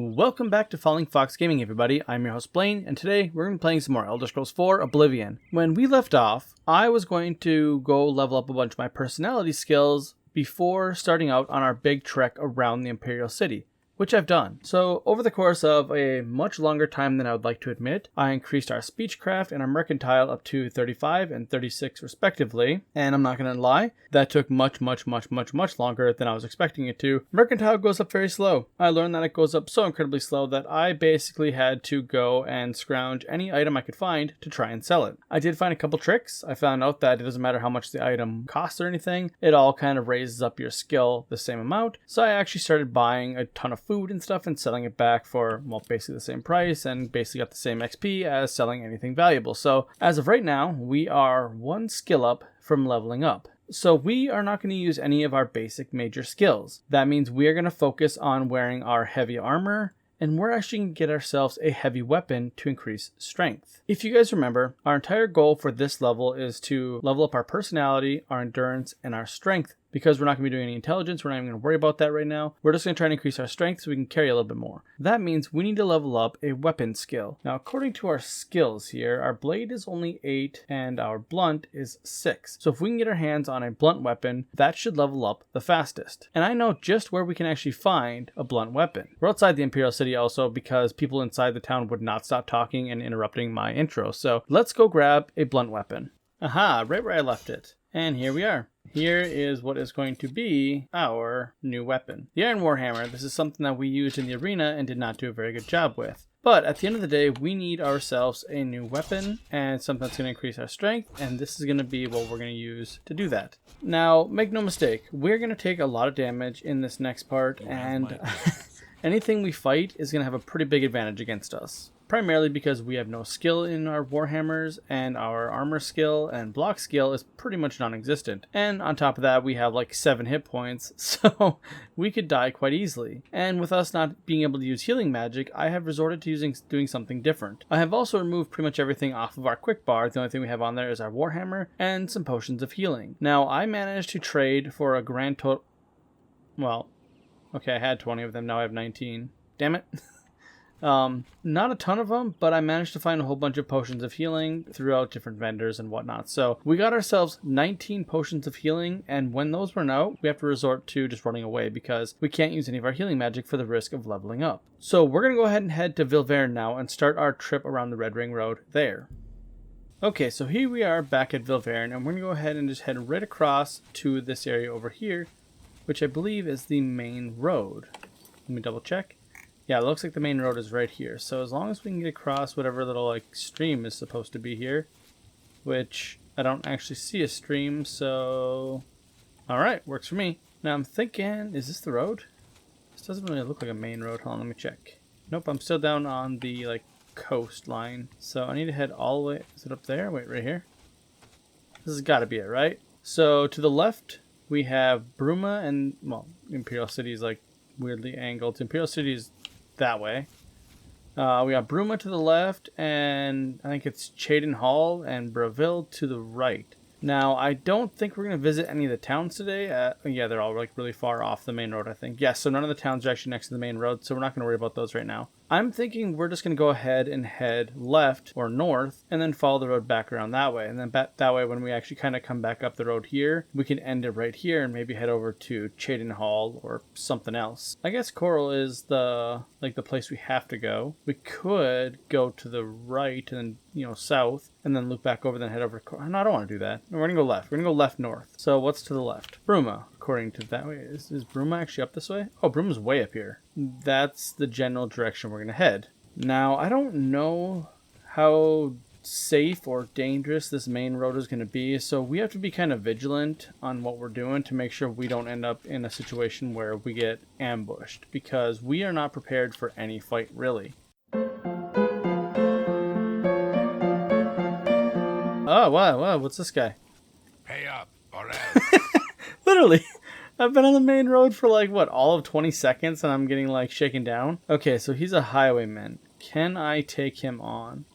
Welcome back to FallingFoxGaming, everybody. I'm your host Blaine, and today we're going to be playing some more Elder Scrolls IV Oblivion. When we left off, I was going to go level up a bunch of my personality skills before starting out on our big trek around the Imperial City, which I've done. So over the course of a much longer time than I would like to admit, I increased our speechcraft and our mercantile up to 35 and 36 respectively. And I'm not going to lie, that took much longer than I was expecting it to. Mercantile goes up very slow. I learned that it goes up so incredibly slow that I basically had to go and scrounge any item I could find to try and sell it. I did find a couple tricks. I found out that it doesn't matter how much the item costs or anything. It all kind of raises up your skill the same amount. So I actually started buying a ton of food and stuff and selling it back for, well, basically the same price and basically got the same XP as selling anything valuable. So as of right now, we are one skill up from leveling up. So we are not going to use any of our basic major skills. That means we are going to focus on wearing our heavy armor, and we're actually going to get ourselves a heavy weapon to increase strength. If you guys remember, our entire goal for this level is to level up our personality, our endurance, and our strength. Because we're not going to be doing any intelligence, we're not even going to worry about that right now. We're just going to try and increase our strength so we can carry a little bit more. That means we need to level up a weapon skill. Now, according to our skills here, our blade is only 8 and our blunt is 6. So if we can get our hands on a blunt weapon, that should level up the fastest. And I know just where we can actually find a blunt weapon. We're outside the Imperial City also because people inside the town would not stop talking and interrupting my intro. So let's go grab a blunt weapon. Aha, right where I left it. And here we are. Here is what is going to be our new weapon. The Iron Warhammer. This is something that we used in the arena and did not do a very good job with. But at the end of the day, we need ourselves a new weapon and something that's going to increase our strength, and this is going to be what we're going to use to do that. Now, make no mistake, we're going to take a lot of damage in this next part, and anything we fight is going to have a pretty big advantage against us. Primarily because we have no skill in our Warhammers, and our armor skill and block skill is pretty much non-existent. And on top of that, we have like 7 hit points, so we could die quite easily. And with us not being able to use healing magic, I have resorted to doing something different. I have also removed pretty much everything off of our quick bar. The only thing we have on there is our Warhammer and some potions of healing. Now, I managed to trade for a grand total... Well, okay, I had 20 of them, now I have 19. Damn it. Not a ton of them, but I managed to find a whole bunch of potions of healing throughout different vendors and whatnot. So we got ourselves 19 potions of healing, and when those run out, we have to resort to just running away because we can't use any of our healing magic for the risk of leveling up. So we're going to go ahead and head to Vilverne now and start our trip around the Red Ring Road there. Okay, so here we are back at Vilverne, and we're going to go ahead and just head right across to this area over here, which I believe is the main road. Let me double check. Yeah, it looks like the main road is right here. So as long as we can get across whatever little like stream is supposed to be here, which I don't actually see a stream, so all right, works for me. Now I'm thinking, is this the road? This doesn't really look like a main road. Hold on, let me check. Nope, I'm still down on the like coastline. So I need to head all the way. Is it up there? Wait, right here. This has got to be it, right? So to the left we have Bruma, and well, Imperial City is like weirdly angled. Imperial City is that way. We got Bruma to the left, and I think it's Chaden Hall and Braville to the right. Now, I don't think we're going to visit any of the towns today. Yeah, they're all like really far off the main road, I think. Yes, so none of the towns are actually next to the main road, so we're not going to worry about those right now. I'm thinking we're just going to go ahead and head left or north and then follow the road back around that way. And then that way, when we actually kind of come back up the road here, we can end it right here and maybe head over to Chaden Hall or something else. I guess Coral is the place we have to go. We could go to the right and then, south and then loop back over, then head over to Coral. No, I don't want to do that. We're going to go left. We're going to go left north. So what's to the left? Bruma, according to that way. Is Bruma actually up this way? Oh, Bruma's way up here. That's the general direction we're going to head. Now, I don't know how safe or dangerous this main road is going to be, so we have to be kind of vigilant on what we're doing to make sure we don't end up in a situation where we get ambushed, because we are not prepared for any fight, really. Oh, wow, what's this guy? Pay up, or else. Literally. I've been on the main road for like, what, all of 20 seconds and I'm getting like shaken down? Okay, so he's a highwayman. Can I take him on?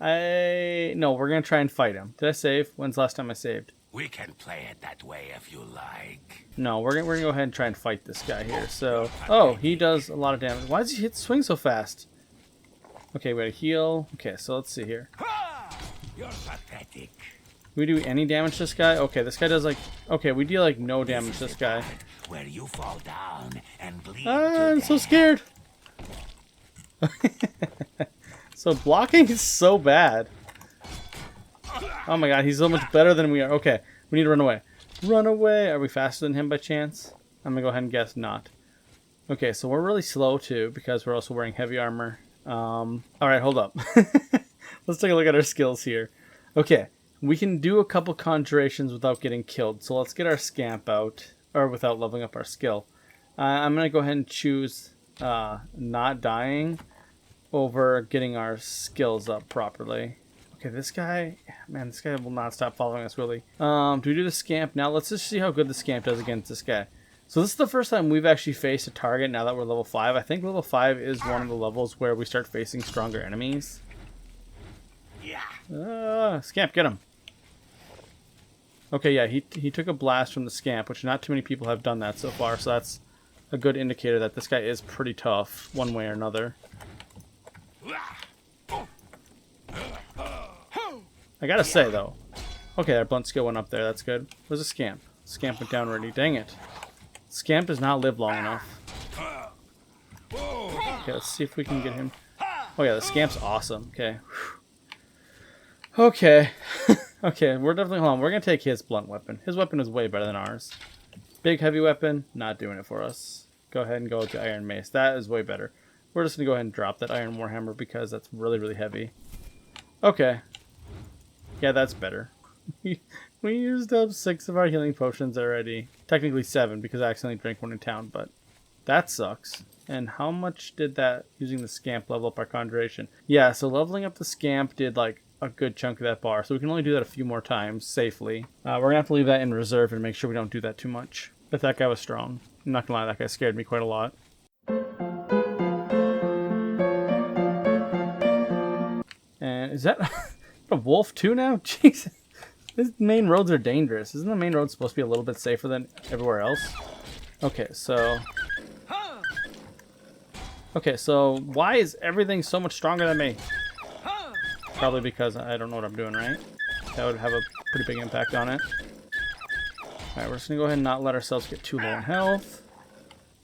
No, we're going to try and fight him. Did I save? When's the last time I saved? We can play it that way if you like. No, we're gonna go ahead and try and fight this guy here. So, oh, he does a lot of damage. Why does he swing so fast? Okay, we gotta heal. Okay, so let's see here. You're pathetic. We do any damage to this guy? Okay, this guy does like... Okay, we deal like no damage to this guy. Where you fall down and bleed. I'm so scared. So blocking is so bad. Oh my god, he's so much better than we are. Okay, we need to run away. Run away! Are we faster than him by chance? I'm gonna go ahead and guess not. Okay, so we're really slow too because we're also wearing heavy armor. Alright, hold up. Let's take a look at our skills here. Okay, we can do a couple conjurations without getting killed. So let's get our scamp out, or without leveling up our skill. I'm gonna go ahead and choose not dying over getting our skills up properly. Okay, this guy, man, this guy will not stop following us, really. Do we do the scamp now? Let's just see how good the scamp does against this guy. So this is the first time we've actually faced a target now that we're level 5. I think level 5 is one of the levels where we start facing stronger enemies. Scamp, get him. Okay, yeah, he took a blast from the scamp, which not too many people have done that so far, so that's a good indicator that this guy is pretty tough, one way or another. I gotta say, though. Okay, our blunt skill went up there, that's good. Where's the scamp? Scamp went down already, dang it. Scamp does not live long enough. Okay, let's see if we can get him. Oh yeah, the scamp's awesome, okay. Okay. Okay, we're definitely, hold on, we're gonna take his blunt weapon. His weapon is way better than ours. Big heavy weapon, not doing it for us. Go ahead and go with the iron mace. That is way better. We're just gonna go ahead and drop that iron warhammer because that's really, really heavy. Okay. Yeah, that's better. We used up 6 of our healing potions already. Technically 7 because I accidentally drank one in town, but that sucks. And how much did that, using the scamp, level up our conjuration? Yeah, so leveling up the scamp did like a good chunk of that bar, so we can only do that a few more times safely. We're gonna have to leave that in reserve and make sure we don't do that too much. But that guy was strong. I'm not gonna lie, that guy scared me quite a lot. And is that a wolf too now? Jesus. These main roads are dangerous. Isn't the main road supposed to be a little bit safer than everywhere else? Okay, so... Okay, so why is everything so much stronger than me? Probably because I don't know what I'm doing, right? That would have a pretty big impact on it. Alright, we're just going to go ahead and not let ourselves get too low in health.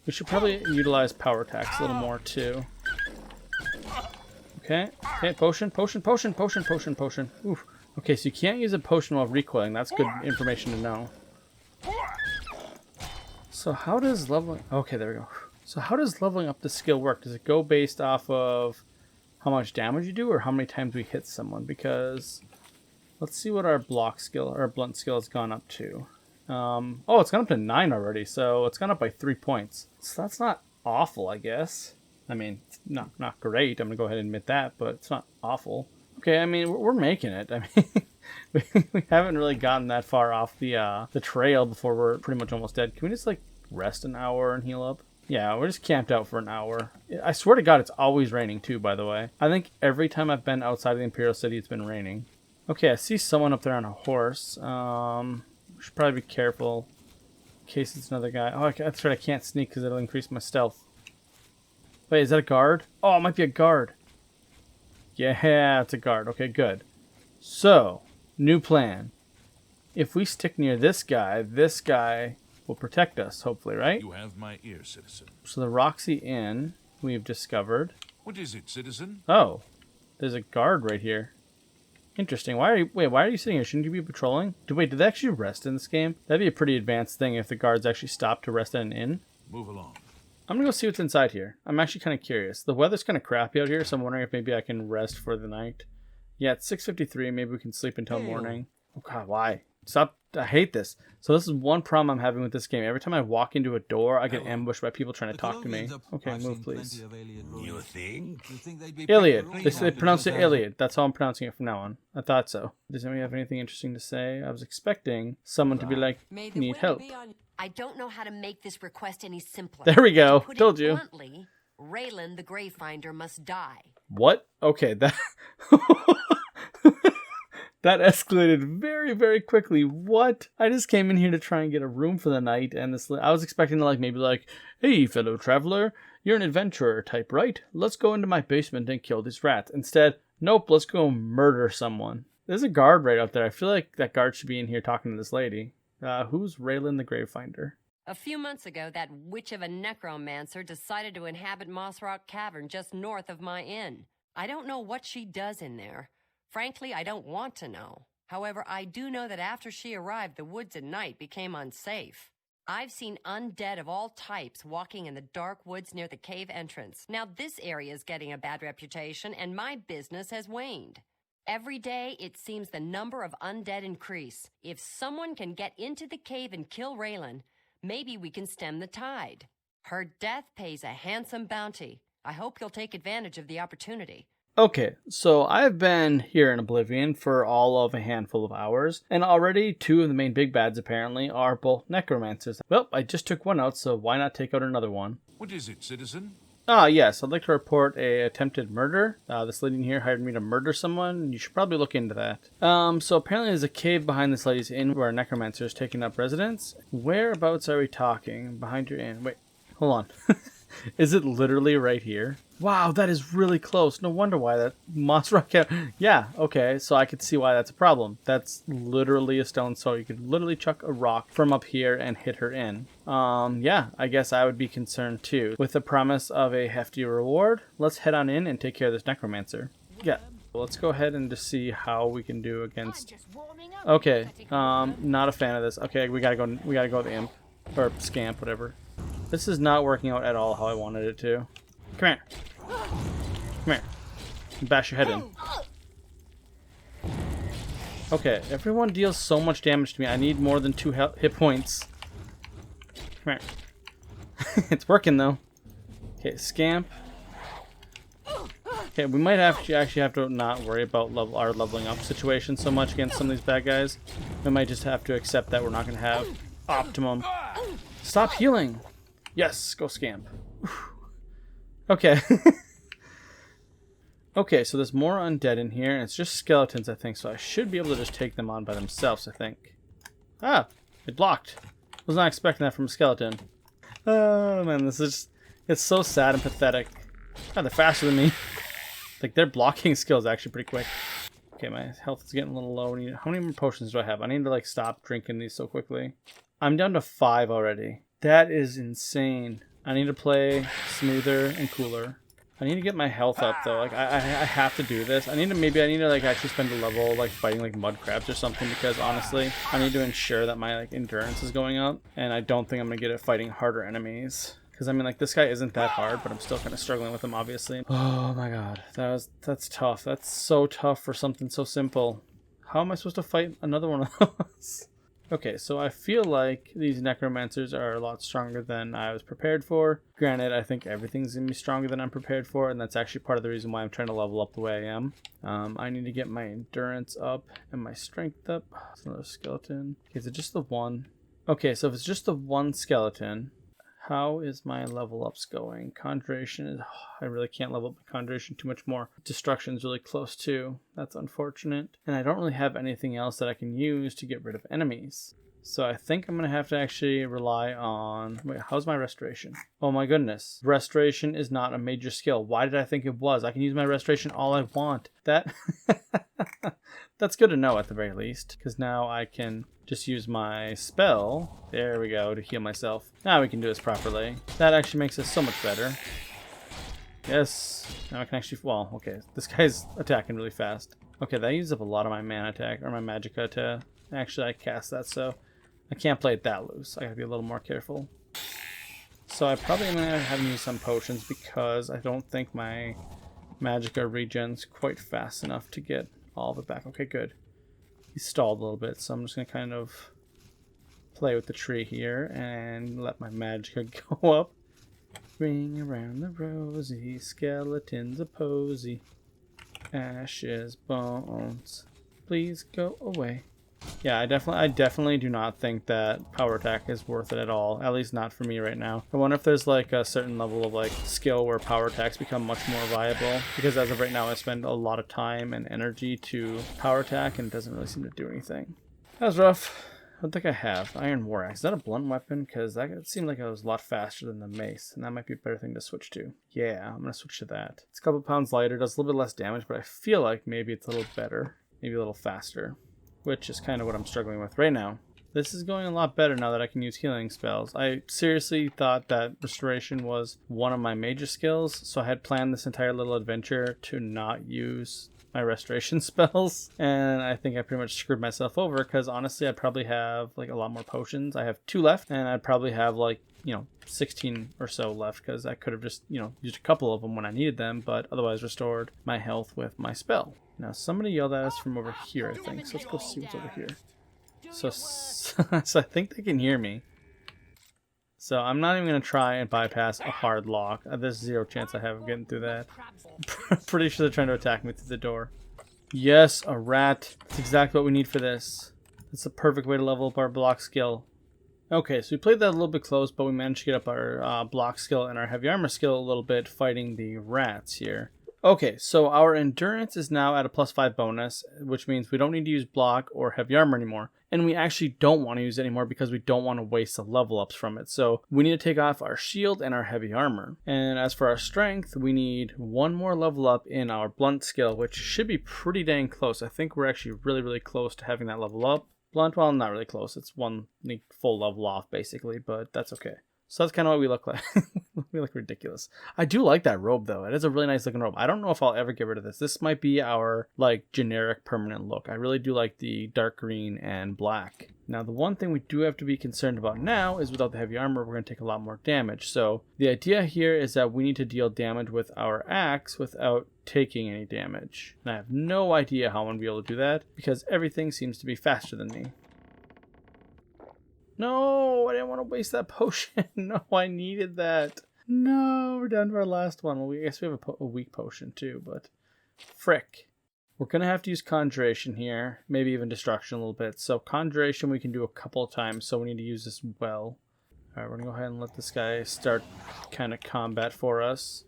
We should probably utilize power attacks a little more, too. Okay, okay, potion. Oof. Okay, so you can't use a potion while recoiling. That's good information to know. So how does leveling... Okay, there we go. So how does leveling up the skill work? Does it go based off of how much damage you do or how many times we hit someone? Because let's see what our block skill or blunt skill has gone up to. Oh, it's gone up to 9 already, so it's gone up by 3 points. So that's not awful, I guess. I mean, it's not great. I'm gonna go ahead and admit that, but it's not awful. Okay, I mean, we're making it. I mean, we haven't really gotten that far off the trail before we're pretty much almost dead. Can we just like rest an hour and heal up? Yeah, we're just camped out for an hour. I swear to God, it's always raining too, by the way. I think every time I've been outside of the Imperial City, it's been raining. Okay, I see someone up there on a horse. We should probably be careful in case it's another guy. Oh, that's right, I can't sneak because it'll increase my stealth. Wait, is that a guard? Oh, it might be a guard. Yeah, it's a guard. Okay, good. So, new plan. If we stick near this guy will protect us, hopefully, right? You have my ear, citizen. So the Roxey Inn we've discovered. What is it, citizen? Oh, there's a guard right here. Interesting. Why are you sitting here? Shouldn't you be patrolling? Wait, did they actually rest in this game? That'd be a pretty advanced thing if the guards actually stopped to rest at an inn. Move along. I'm gonna go see what's inside here. I'm actually kind of curious. The weather's kind of crappy out here, so I'm wondering if maybe I can rest for the night. Yeah, it's 6:53. Maybe we can sleep until morning. Oh God, why? Stop. I hate this. So this is one problem I'm having with this game. Every time I walk into a door, I get ambushed by people trying to talk to me. Okay, move please. You think? Iliad. They pronounce it Iliad. That's how I'm pronouncing it from now on. I thought so. Does anybody have anything interesting to say? I was expecting someone to be like, need help. I don't know how to make this request any simpler. There we go. To put Told it you. Bluntly, Raylan the Gravefinder must die. What? Okay, that... That escalated very, very quickly. What? I just came in here to try and get a room for the night, and I was expecting to maybe hey, fellow traveler, you're an adventurer type, right? Let's go into my basement and kill these rats. Instead, nope, let's go murder someone. There's a guard right out there. I feel like that guard should be in here talking to this lady. Who's Raylan the Gravefinder? A few months ago, that witch of a necromancer decided to inhabit Moss Rock Cavern just north of my inn. I don't know what she does in there. Frankly, I don't want to know. However, I do know that after she arrived, the woods at night became unsafe. I've seen undead of all types walking in the dark woods near the cave entrance. Now this area is getting a bad reputation, and my business has waned. Every day, it seems the number of undead increase. If someone can get into the cave and kill Raylan, maybe we can stem the tide. Her death pays a handsome bounty. I hope you'll take advantage of the opportunity. Okay, so I've been here in Oblivion for all of a handful of hours, and already 2 of the main big bads apparently are both necromancers. Well, I just took one out, so why not take out another one? What is it, citizen? Yes, I'd like to report a attempted murder. This lady in here hired me to murder someone. You should probably look into that. So apparently there's a cave behind this lady's inn where a necromancer is taking up residence. Whereabouts are we talking? Behind your inn. Wait, hold on. Is it literally right here? Wow, that is really close. No wonder why that Moss Rock Caverns. Yeah, okay, so I could see why that's a problem. That's literally a stone, so you could literally chuck a rock from up here and hit her in. Yeah, I guess I would be concerned too. With the promise of a hefty reward, let's head on in and take care of this necromancer. Yeah, let's go ahead and just see how we can do against... Okay, not a fan of this. Okay, we gotta go with Imp. Or Scamp, whatever. This is not working out at all how I wanted it to. Come here. Come here. Bash your head in. Okay, everyone deals so much damage to me. I need more than 2 hit points. Come here. It's working though. Okay, Scamp. Okay, we might actually have to not worry about our leveling up situation so much against some of these bad guys. We might just have to accept that we're not going to have optimum. Stop healing. Yes, go Scamp. Okay. Okay, so there's more undead in here, and it's just skeletons, I think, so I should be able to just take them on by themselves, I think. Ah, it blocked. Was not expecting that from a skeleton. Oh, man, it's so sad and pathetic. God, they're faster than me. Like, their blocking skill is actually pretty quick. Okay, my health is getting a little low. How many more potions do I have? I need to, stop drinking these so quickly. I'm down to 5 already. That is insane. I need to play smoother and cooler. I need to get my health up though. I have to do this. I need to actually spend a level fighting mud crabs or something, because honestly, I need to ensure that my endurance is going up, and I don't think I'm gonna get it fighting harder enemies. Because I mean, this guy isn't that hard, but I'm still kind of struggling with him, obviously. Oh my god, that's tough. That's so tough for something so simple. How am I supposed to fight another one of those? Okay, so I feel like these necromancers are a lot stronger than I was prepared for. Granted, I think everything's going to be stronger than I'm prepared for, and that's actually part of the reason why I'm trying to level up the way I am. I need to get my endurance up and my strength up. It's another skeleton. Okay, is it just the one? Okay, so if it's just the one skeleton, how is my level ups going? Conjuration is... I really can't level up my conjuration too much more. Destruction is really close too. That's unfortunate. And I don't really have anything else that I can use to get rid of enemies. So I think I'm going to have to actually rely on... Wait, how's my restoration? Oh my goodness. Restoration is not a major skill. Why did I think it was? I can use my restoration all I want. That's good to know at the very least. Because now I can just use my spell. There we go, to heal myself. Now we can do this properly. That actually makes this so much better. Yes. Now I can actually... Well, okay. This guy's attacking really fast. Okay, that uses up a lot of my mana attack, or my magicka to... Actually, I cast that, so... I can't play it that loose. I gotta be a little more careful. So I probably am gonna have to use some potions, because I don't think my magicka regens quite fast enough to get all of it back. Okay, good. He stalled a little bit, so I'm just gonna kind of play with the tree here and let my magicka go up. Ring around the rosy, skeletons a posy, ashes, bones, please go away. Yeah, I definitely do not think that power attack is worth it at all. At least not for me right now. I wonder if there's like a certain level of like skill where power attacks become much more viable. Because as of right now, I spend a lot of time and energy to power attack and it doesn't really seem to do anything. That was rough. I don't think I have. Iron War Axe. Is that a blunt weapon? Because it seemed like it was a lot faster than the mace. And that might be a better thing to switch to. Yeah, I'm going to switch to that. It's a couple pounds lighter. Does a little bit less damage. But I feel like maybe it's a little better. Maybe a little faster. Which is kind of what I'm struggling with right now. This is going a lot better now that I can use healing spells. I seriously thought that restoration was one of my major skills. So I had planned this entire little adventure to not use my restoration spells, and I think I pretty much screwed myself over because honestly I'd probably have like a lot more potions. I have 2 left, and I'd probably have like 16 or so left because I could have just used a couple of them when I needed them, but otherwise restored my health with my spell. Now somebody yelled at us from over here, I think, so let's go see what's over here. So I think they can hear me. So I'm not even going to try and bypass a hard lock. There's 0 chance I have of getting through that. Pretty sure they're trying to attack me through the door. Yes, a rat. That's exactly what we need for this. It's the perfect way to level up our block skill. Okay, so we played that a little bit close, but we managed to get up our block skill and our heavy armor skill a little bit fighting the rats here. Okay, so our endurance is now at a +5 bonus, which means we don't need to use block or heavy armor anymore. And we actually don't want to use it anymore because we don't want to waste the level ups from it. So we need to take off our shield and our heavy armor. And as for our strength, we need 1 more level up in our blunt skill, which should be pretty dang close. I think we're actually really close to having that level up. Blunt, well, not really close. It's 1 full level off basically, but that's okay. So that's kind of what we look like. We look ridiculous. I do like that robe though. It is a really nice looking robe. I don't know if I'll ever get rid of this. This might be our like generic permanent look. I really do like the dark green and black. Now the one thing we do have to be concerned about now is without the heavy armor, we're going to take a lot more damage. So the idea here is that we need to deal damage with our axe without taking any damage. And I have no idea how I'm going to be able to do that because everything seems to be faster than me. No, I didn't want to waste that potion. No, I needed that. No, we're down to our last one. Well, I guess we have a weak potion too, but frick. We're going to have to use Conjuration here, maybe even Destruction a little bit. So Conjuration we can do a couple of times, so we need to use this well. Alright, we're going to go ahead and let this guy start kind of combat for us.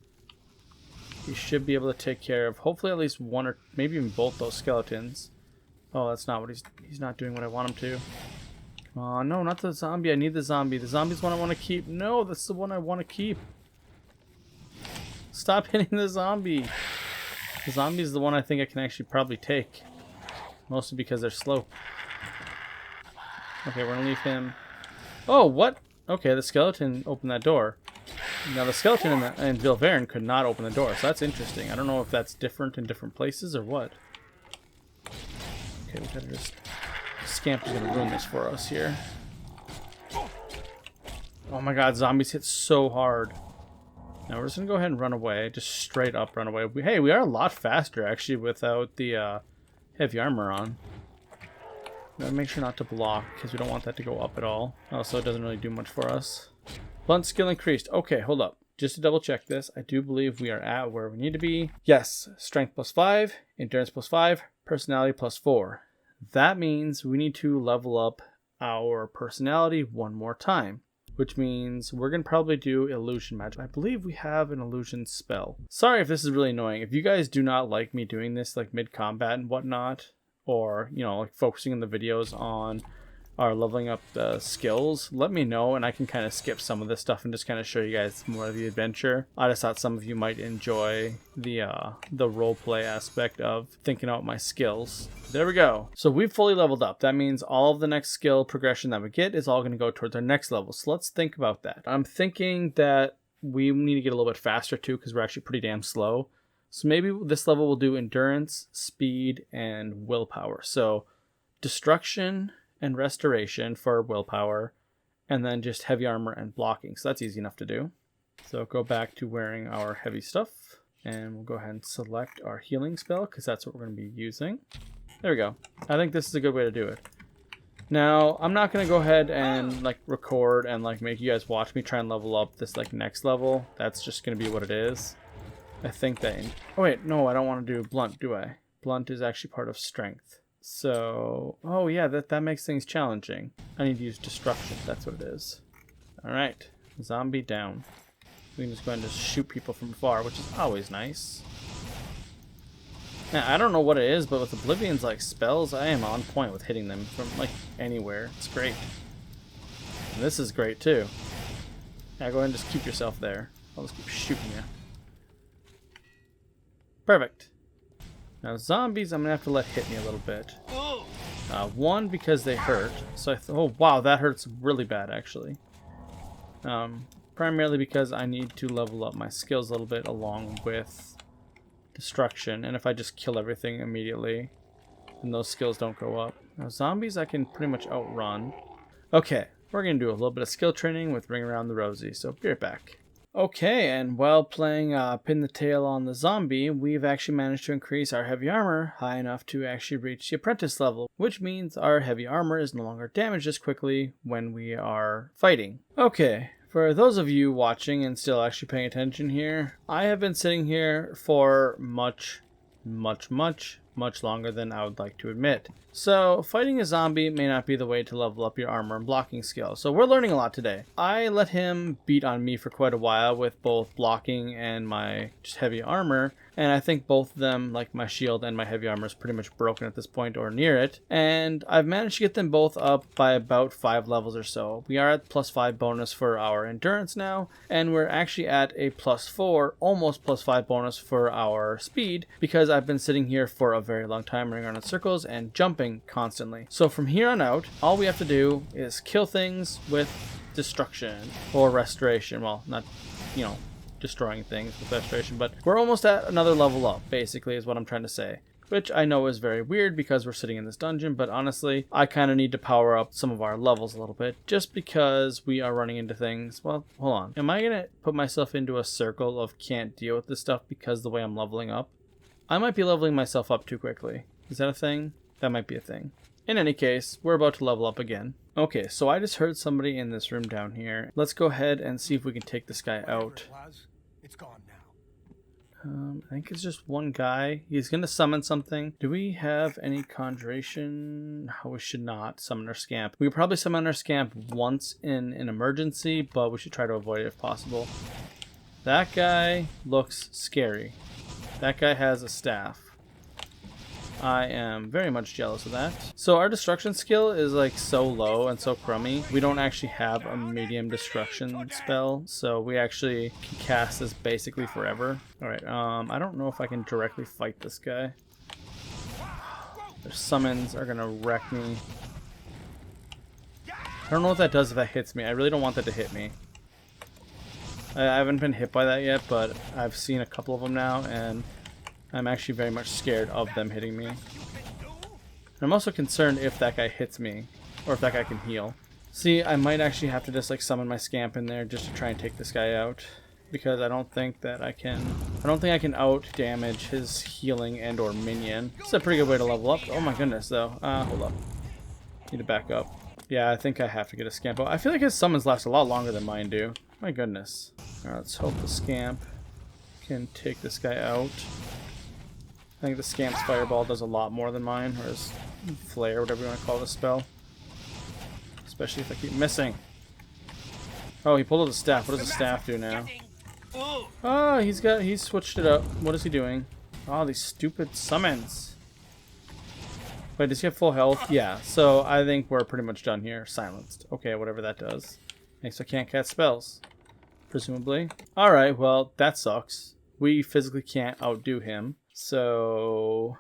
He should be able to take care of hopefully at least 1 or maybe even both those skeletons. Oh, that's not what he's not doing what I want him to. Oh, no, not the zombie. I need the zombie. The zombie's one I want to keep. No, that's the one I want to keep. Stop hitting the zombie. The zombie is the one I think I can actually probably take. Mostly because they're slow. Okay, we're going to leave him. Oh, what? Okay, the skeleton opened that door. Now, the skeleton in Vilverne could not open the door, so that's interesting. I don't know if that's different in different places or what. Okay, we gotta just... Scamp is going to ruin this for us here. Oh my god, zombies hit so hard. Now we're just going to go ahead and run away. Just straight up run away. Hey, we are a lot faster actually without the heavy armor on. Gotta make sure not to block because we don't want that to go up at all. Also, it doesn't really do much for us. Blunt skill increased. Okay, hold up. Just to double check this, I do believe we are at where we need to be. Yes, strength +5, endurance +5, personality +4. That means we need to level up our personality 1 more time, which means we're going to probably do illusion magic. I believe we have an illusion spell. Sorry if this is really annoying. If you guys do not like me doing this like mid-combat and whatnot, or, like focusing on the videos on our leveling up the skills, let me know and I can kind of skip some of this stuff and just kind of show you guys more of the adventure. I just thought some of you might enjoy the roleplay aspect of thinking out my skills. There we go. So we've fully leveled up. That means all of the next skill progression that we get is all going to go towards our next level. So let's think about that. I'm thinking that we need to get a little bit faster too because we're actually pretty damn slow. So maybe this level will do endurance, speed, and willpower. So destruction and restoration for willpower, and then just heavy armor and blocking. So that's easy enough to do. So go back to wearing our heavy stuff, and we'll go ahead and select our healing spell because that's what we're going to be using. There we go. I think this is a good way to do it. Now, I'm not going to go ahead and like record and like make you guys watch me try and level up this like next level. That's just going to be what it is. I think that... Oh wait, no, I don't want to do blunt, do I? Blunt is actually part of strength. So, oh yeah, that makes things challenging. I need to use destruction. That's what it is. All right, zombie down. We can just go ahead and just shoot people from afar, which is always nice. Now, I don't know what it is, but with Oblivion's like spells, I am on point with hitting them from like anywhere. It's great. And this is great too. Now go ahead and just keep yourself there. I'll just keep shooting you. Perfect. Now zombies, I'm gonna have to let hit me a little bit. One, because they hurt. So oh wow, that hurts really bad actually. Primarily because I need to level up my skills a little bit along with destruction. And if I just kill everything immediately, then those skills don't go up. Now zombies, I can pretty much outrun. Okay, we're gonna do a little bit of skill training with Ring Around the Rosie. So be right back. Okay, and while playing Pin the Tail on the zombie, we've actually managed to increase our heavy armor high enough to actually reach the apprentice level, which means our heavy armor is no longer damaged as quickly when we are fighting. Okay, for those of you watching and still actually paying attention here, I have been sitting here for much longer than I would like to admit. So fighting a zombie may not be the way to level up your armor and blocking skill. So we're learning a lot today. I let him beat on me for quite a while with both blocking and my just heavy armor. And I think both of them, like my shield and my heavy armor, is pretty much broken at this point or near it. And I've managed to get them both up by about 5 levels or so. We are at +5 bonus for our endurance now. And we're actually at a +4, almost +5 bonus for our speed. Because I've been sitting here for a very long time running around in circles and jumping constantly. So from here on out, all we have to do is kill things with destruction or restoration. Well, not, destroying things with restoration, but we're almost at another level up, basically, is what I'm trying to say. Which I know is very weird because we're sitting in this dungeon, but honestly, I kind of need to power up some of our levels a little bit, just because we are running into things. Well, hold on. Am I going to put myself into a circle of can't deal with this stuff because the way I'm leveling up? I might be leveling myself up too quickly. Is that a thing? That might be a thing. In any case, we're about to level up again. Okay, so I just heard somebody in this room down here. Let's go ahead and see if we can take this guy out. It's gone now. I think it's just one guy. He's going to summon something. Do we have any conjuration? No, we should not summon our scamp. We could probably summon our scamp once in an emergency, but we should try to avoid it if possible. That guy looks scary. That guy has a staff. I am very much jealous of that. So our destruction skill is like so low and so crummy. We don't actually have a medium destruction spell, so we actually can cast this basically forever. Alright, I don't know if I can directly fight this guy. Their summons are gonna wreck me. I don't know what that does if that hits me. I really don't want that to hit me. I haven't been hit by that yet, but I've seen a couple of them now, and I'm actually very much scared of them hitting me. And I'm also concerned if that guy hits me, or if that guy can heal. See, I might actually have to just like summon my scamp in there just to try and take this guy out, because I don't think that I can out damage his healing and or minion. It's a pretty good way to level up. Oh my goodness though. Hold up. Need to back up. Yeah, I think I have to get a scamp out. I feel like his summons last a lot longer than mine do. My goodness. Alright, let's hope the scamp can take this guy out. I think the scamp's fireball does a lot more than mine, or his flare, whatever you want to call this spell. Especially if I keep missing. Oh, he pulled out the staff. What does the staff do now? Oh, he's switched it up. What is he doing? Oh, these stupid summons. Wait, does he have full health? Yeah, so I think we're pretty much done here. Silenced. Okay, whatever that does. Thanks, I can't cast spells. Presumably. Alright, well, that sucks. We physically can't outdo him. So,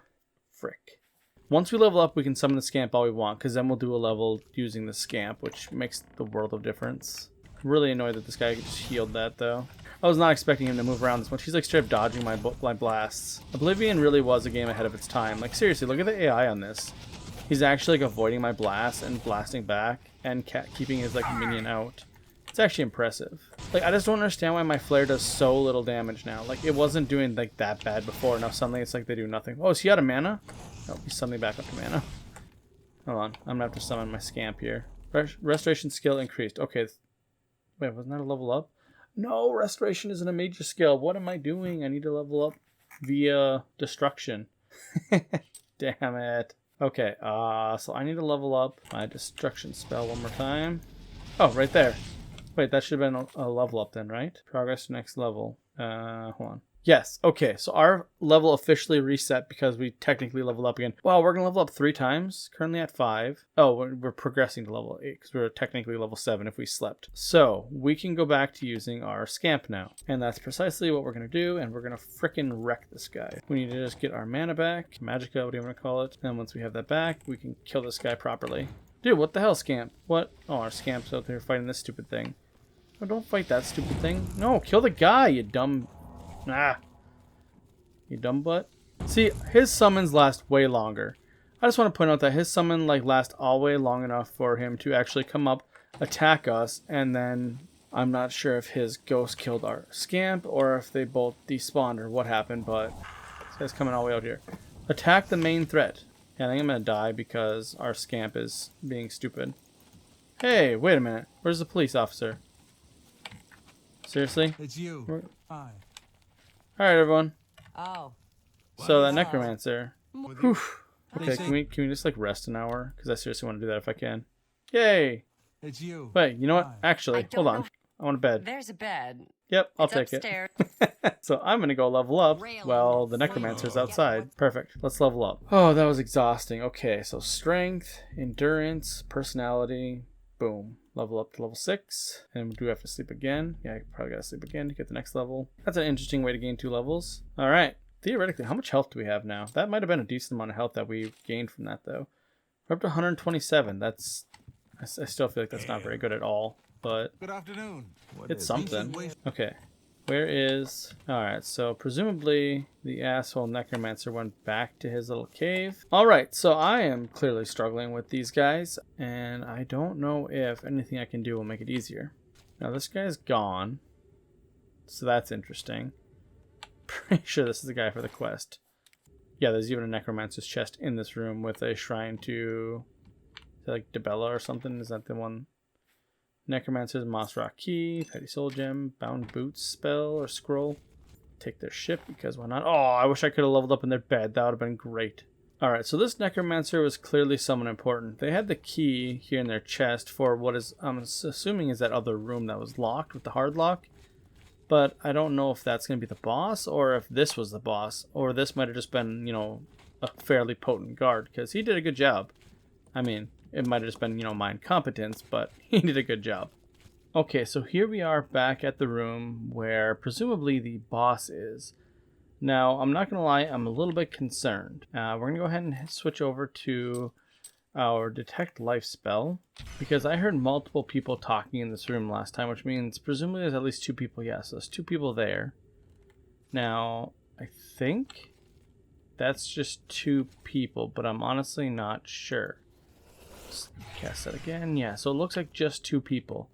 frick. Once we level up, we can summon the scamp all we want, because then we'll do a level using the scamp, which makes the world of difference. I'm really annoyed that this guy just healed that, though. I was not expecting him to move around this much. He's like straight up dodging my blasts. Oblivion really was a game ahead of its time. Like, seriously, look at the AI on this. He's actually like avoiding my blasts and blasting back, and keeping his like minion out. It's actually impressive. Like, I just don't understand why my flare does so little damage now. Like, it wasn't doing like that bad before. Now suddenly it's like they do nothing. Oh, is he out of mana? Oh, he's suddenly back up to mana. Hold on, I'm gonna have to summon my scamp here. Restoration skill increased. Okay. Wait, wasn't that a level up? No, restoration isn't a major skill. What am I doing? I need to level up via destruction. Damn it. Okay, so I need to level up my destruction spell one more time. Oh, right there. Wait, that should have been a level up then, right? Progress to next level. Hold on. Yes, okay, so our level officially reset because we technically leveled up again. Well, we're going to level up 3 times, currently at 5. Oh, we're progressing to level 8 because we're technically level 7 if we slept. So, we can go back to using our scamp now. And that's precisely what we're going to do, and we're going to frickin' wreck this guy. We need to just get our mana back, magicka, what do you want to call it? And once we have that back, we can kill this guy properly. Dude, what the hell, scamp? What? Oh, our scamp's out there fighting this stupid thing. Oh, don't fight that stupid thing. No, kill the guy, you dumb... Ah. You dumb butt. See, his summons last way longer. I just want to point out that his summon last all way long enough for him to actually come up, attack us, and then I'm not sure if his ghost killed our scamp or if they both despawned or what happened, but this guy's coming all the way out here. Attack the main threat. Yeah, I think I'm going to die because our scamp is being stupid. Hey, wait a minute. Where's the police officer? Seriously? It's you. Hi. Alright, everyone. Oh. So that necromancer. Whew. Okay, Hey, can we just rest an hour? Because I seriously want to do that if I can. Yay! It's you. Wait, you know what? Hi. Actually, hold on. I want a bed. There's a bed. Yep, I'll It's take upstairs. it. So I'm gonna go level up. Well, the necromancer's outside. Perfect. Let's level up. Oh, that was exhausting. Okay, so strength, endurance, personality. Boom. Level up to level 6. And we do have to sleep again. Yeah, I probably gotta sleep again to get the next level. That's an interesting way to gain 2 levels. Alright. Theoretically, how much health do we have now? That might have been a decent amount of health that we gained from that, though. We're up to 127. That's... I still feel like that's not very good at all. But Good afternoon. it's something. Okay. Where is... Alright, so presumably the asshole necromancer went back to his little cave. Alright, so I am clearly struggling with these guys, and I don't know if anything I can do will make it easier. Now this guy's gone, so that's interesting. Pretty sure this is the guy for the quest. Yeah, there's even a necromancer's chest in this room with a shrine to... Is that like Debella or something? Is that the one? Necromancer's Moss Rock Key, Petty Soul Gem, Bound Boots spell or scroll. Take their ship because why not? Oh, I wish I could have leveled up in their bed. That would have been great. Alright, so this necromancer was clearly someone important. They had the key here in their chest for what is, I'm assuming, is that other room that was locked with the hard lock. But I don't know if that's going to be the boss or if this was the boss. Or this might have just been, you know, a fairly potent guard because he did a good job. I mean... It might have just been, you know, my incompetence, but he did a good job. Okay, so here we are back at the room where presumably the boss is. Now, I'm not going to lie, I'm a little bit concerned. We're going to go ahead and switch over to our Detect Life spell, because I heard multiple people talking in this room last time, which means presumably there's at least 2 people. Yes, there's 2 people there. Now, I think that's just 2 people, but I'm honestly not sure. Cast that again. Yeah, so it looks like just 2 people.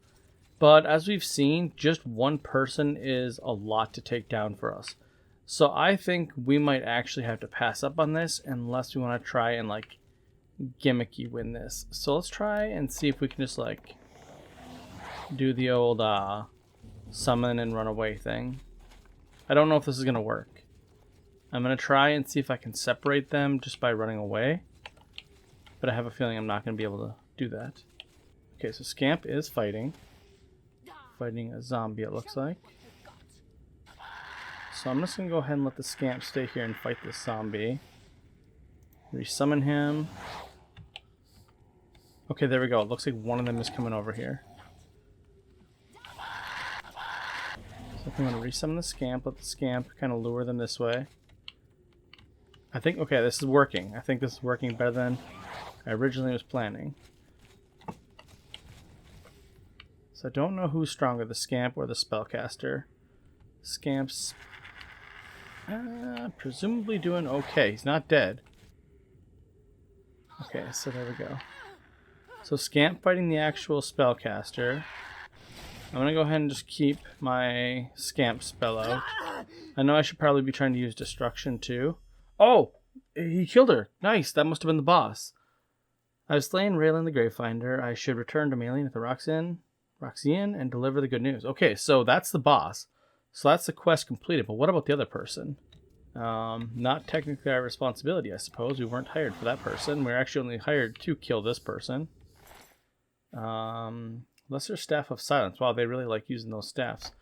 But as we've seen, just 1 person is a lot to take down for us. So I think we might actually have to pass up on this unless we want to try and like gimmicky win this. So let's try and see if we can just like do the old summon and run away thing. I don't know if this is going to work. I'm going to try and see if I can separate them just by running away. But I have a feeling I'm not going to be able to do that. Okay, so Scamp is fighting. Fighting a zombie, it looks like. So I'm just going to go ahead and let the Scamp stay here and fight this zombie. Resummon him. Okay, there we go. It looks like one of them is coming over here. So I'm going to resummon the Scamp, let the Scamp kind of lure them this way. I think, okay, this is working. I think this is working better than I originally was planning. So I don't know who's stronger, the Scamp or the Spellcaster. Scamp's presumably doing okay. He's not dead. Okay, so there we go. So Scamp fighting the actual Spellcaster. I'm going to go ahead and just keep my Scamp spell out. I know I should probably be trying to use Destruction too. Oh! He killed her! Nice! That must have been the boss. I have slain Raylan the Gravefinder. I should return to Maylene at the Roxey Inn and deliver the good news. Okay, so that's the boss. So that's the quest completed, but what about the other person? Not technically our responsibility, I suppose. We weren't hired for that person. We were actually only hired to kill this person. Lesser Staff of Silence. Wow, they really like using those staffs.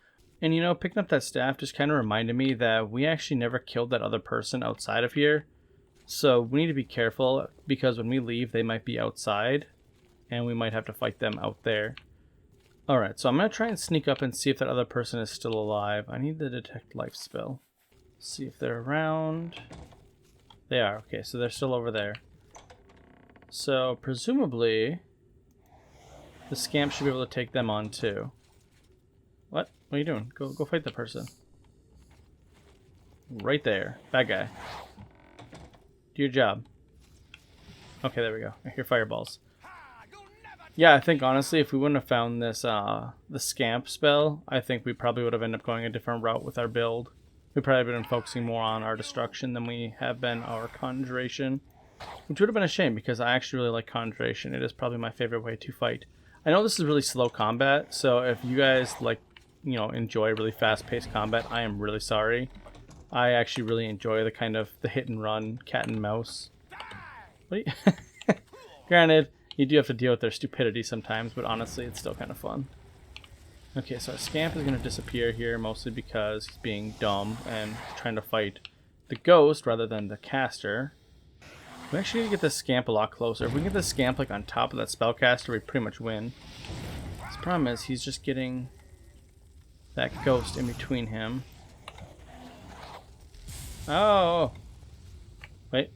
And you know, picking up that staff just kind of reminded me that we actually never killed that other person outside of here. So we need to be careful, because when we leave, they might be outside, and we might have to fight them out there. Alright, so I'm going to try and sneak up and see if that other person is still alive. I need the Detect Life spell. See if they're around. They are. Okay, so they're still over there. So, presumably, the scamp should be able to take them on too. What? What are you doing? Go fight the person. Right there. That guy. Do your job. Okay, there we go. I hear fireballs. Yeah, I think honestly, if we wouldn't have found this, the scamp spell, I think we probably would have ended up going a different route with our build. We probably would have been focusing more on our destruction than we have been our conjuration. Which would have been a shame, because I actually really like conjuration. It is probably my favorite way to fight. I know this is really slow combat, so if you guys like, you know, enjoy really fast-paced combat, I am really sorry. I actually really enjoy the kind of the hit and run, cat and mouse. What are you Granted, you do have to deal with their stupidity sometimes, but honestly, it's still kind of fun. Okay, so our scamp is going to disappear here, mostly because he's being dumb and trying to fight the ghost rather than the caster. We actually need to get this scamp a lot closer. If we can get this scamp like on top of that spellcaster, we pretty much win. His problem is he's just getting that ghost in between him. Oh! Wait.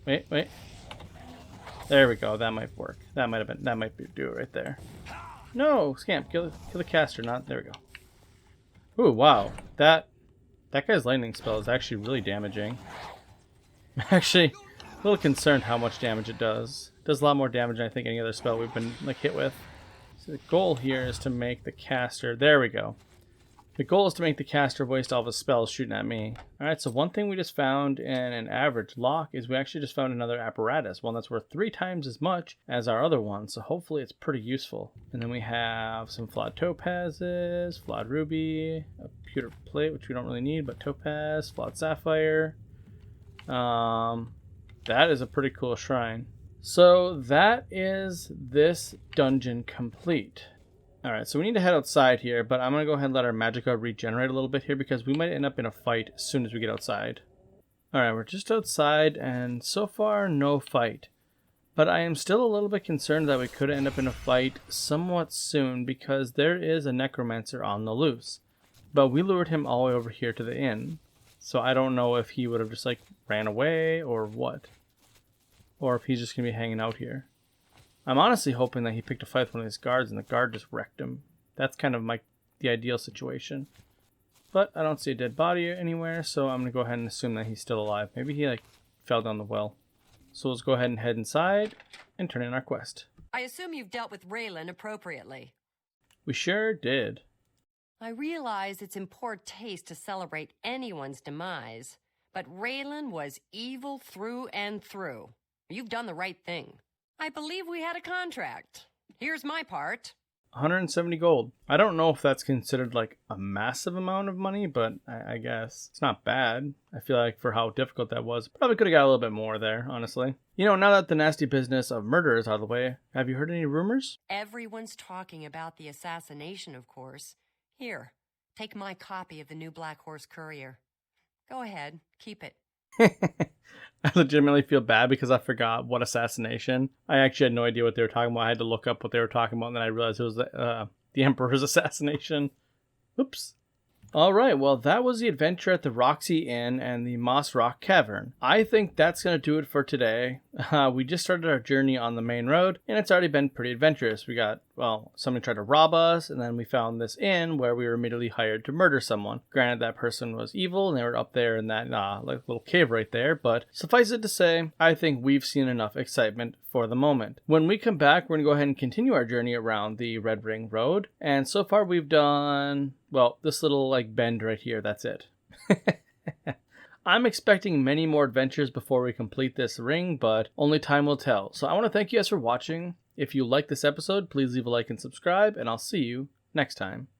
There we go. That might work. That might do it right there. No, scamp, kill the caster. Not there. We go. Ooh, wow. That guy's lightning spell is actually really damaging. Actually, a little concerned how much damage it does. It does a lot more damage than I think any other spell we've been like hit with. So the goal here is to make the caster. There we go. The goal is to make the caster waste all of his spells shooting at me. Alright, so one thing we just found in an average lock is we actually just found another apparatus. One that's worth 3 times as much as our other one, so hopefully it's pretty useful. And then we have some flawed topazes, flawed ruby, a pewter plate, which we don't really need, but topaz, flawed sapphire. That is a pretty cool shrine. So that is this dungeon complete. Alright, so we need to head outside here, but I'm going to go ahead and let our magicka regenerate a little bit here, because we might end up in a fight as soon as we get outside. Alright, we're just outside, and so far, no fight. But I am still a little bit concerned that we could end up in a fight somewhat soon, because there is a necromancer on the loose. But we lured him all the way over here to the inn, so I don't know if he would have just like ran away or what. Or if he's just going to be hanging out here. I'm honestly hoping that he picked a fight with one of these guards and the guard just wrecked him. That's kind of the ideal situation. But I don't see a dead body anywhere, so I'm going to go ahead and assume that he's still alive. Maybe he like fell down the well. So let's go ahead and head inside and turn in our quest. I assume you've dealt with Raylan appropriately. We sure did. I realize it's in poor taste to celebrate anyone's demise, but Raylan was evil through and through. You've done the right thing. I believe we had a contract. Here's my part. 170 gold. I don't know if that's considered like a massive amount of money, but I guess it's not bad. I feel like for how difficult that was, probably could have got a little bit more there, honestly. You know, now that the nasty business of murder is out of the way, have you heard any rumors? Everyone's talking about the assassination, of course. Here, take my copy of the new Black Horse Courier. Go ahead, keep it. I legitimately feel bad because I forgot what assassination. I actually had no idea what they were talking about. I had to look up what they were talking about, and then I realized it was the Emperor's assassination. Oops. Alright, well that was the adventure at the Roxey Inn and the Moss Rock Cavern. I think that's going to do it for today. We just started our journey on the main road, and it's already been pretty adventurous. We got, well, somebody tried to rob us, and then we found this inn where we were immediately hired to murder someone. Granted, that person was evil, and they were up there in that like little cave right there, but suffice it to say, I think we've seen enough excitement for the moment. When we come back, we're going to go ahead and continue our journey around the Red Ring Road, and so far we've done, well, this little like bend right here, that's it. I'm expecting many more adventures before we complete this ring, but only time will tell. So I want to thank you guys for watching. If you like this episode, please leave a like and subscribe, and I'll see you next time.